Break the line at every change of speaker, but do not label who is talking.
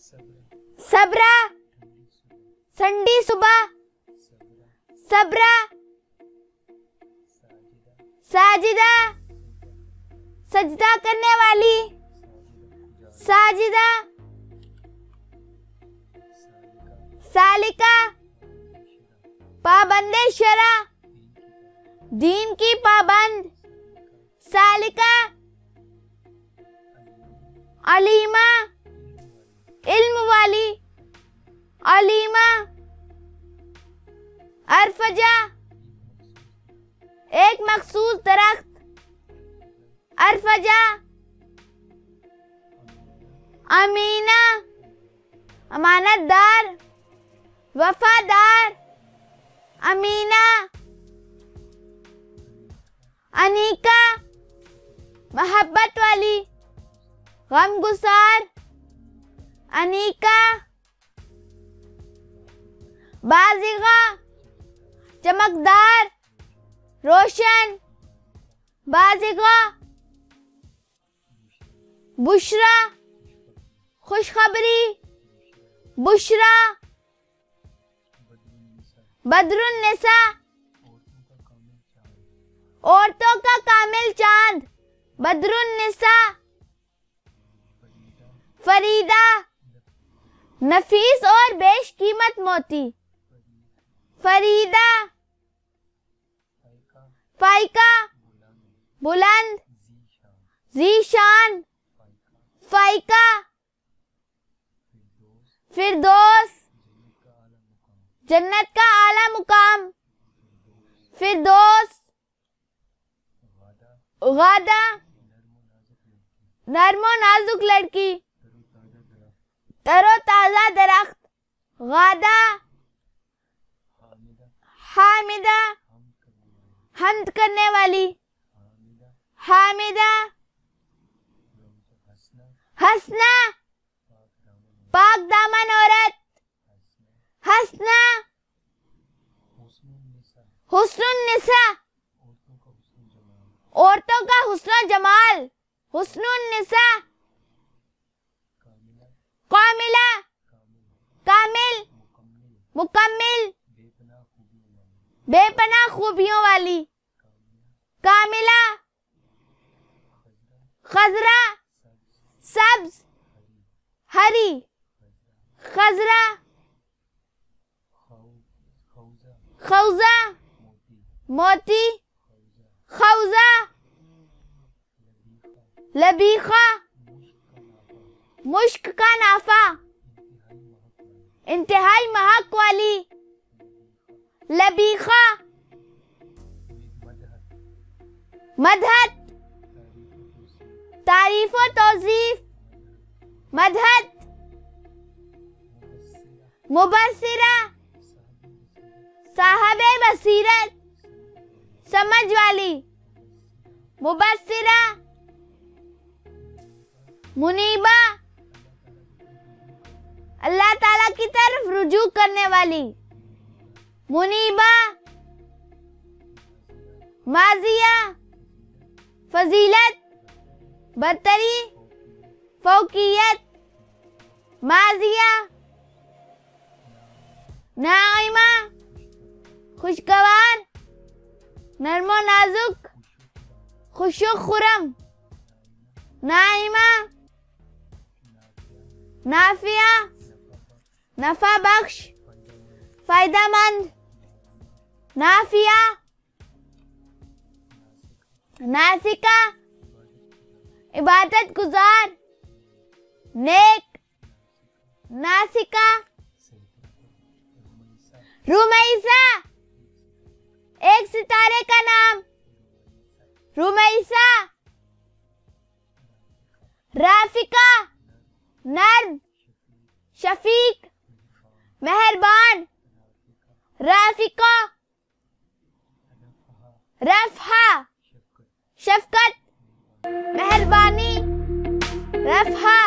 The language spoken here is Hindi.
सबरा, ठंडी सुबह, सबरा, साजिदा, सजदा करने वाली, साजिदा, सालिका, पाबंदे शरा, दीन की पाबंद, सालिका, अलीमा, इल्म वाली, अलीमा, अरफजा, एक मखसूस दरख्त, अरफजा, अमीना, अमानतदार, वफादार, अमीना, अनीका, मोहब्बत वाली, गमगुसार, अनीका, बाज़िगा, चमकदार, रोशन, बाज़िगा, बुशरा, खुशखबरी, बुशरा, बदरुन निसा, औरतों का कामिल चांद, बदरुन निसा, फरीदा, नफीस और बेशकीमत मोती, फरीदा, फाइका, बुलंद, जीशान, फाइका, फिरदौस, जन्नत का आला मुकाम, फिरदौस, गादा, नर्मो नाजुक लड़की, तरोताजा दरख्त, गादा, हामिदा, हम्द करने वाली, हामिदा, हसना, पाक दामन औरत, हसना, हुस्नुन निसा, औरतों का हुस्न जमाल, हुस्नुन निसा, कामिला, कामिल, मुकम्मिल, बेपनाह खूबियों वाली, कामिला, खजरा, सब्ज, हरी, खजरा, खौजा, मोती, खौजा, लबीखा, मुश्क का नाफा, इंतहाई महक वाली, लबीखा, मदहत, तारीफ व तौसीफ, मदहत, मुबस्सिरा, साहबे बसीरत, समझ वाली, मुबस्सिरा, मुनीबा, अल्लाह ताला की तरफ रुजू करने वाली, मुनीबा, माजिया, फजीलत, बरतरी, फौकियत, माजिया, नाइमा, खुशगवार, नर्मो नाजुक, खुशो खुरम, नाइमा, नाफिया, नफा बख्श, फायदामंद, नाफिया, नासिका, इबादत गुजार, नेक, नासिका, रुमैसा, एक सितारे का नाम, रुमैसा, राफिका, नर्म, शफीक, मेहरबान, राफिका, रफ़ा, शफकत, मेहरबानी, रफ़ा,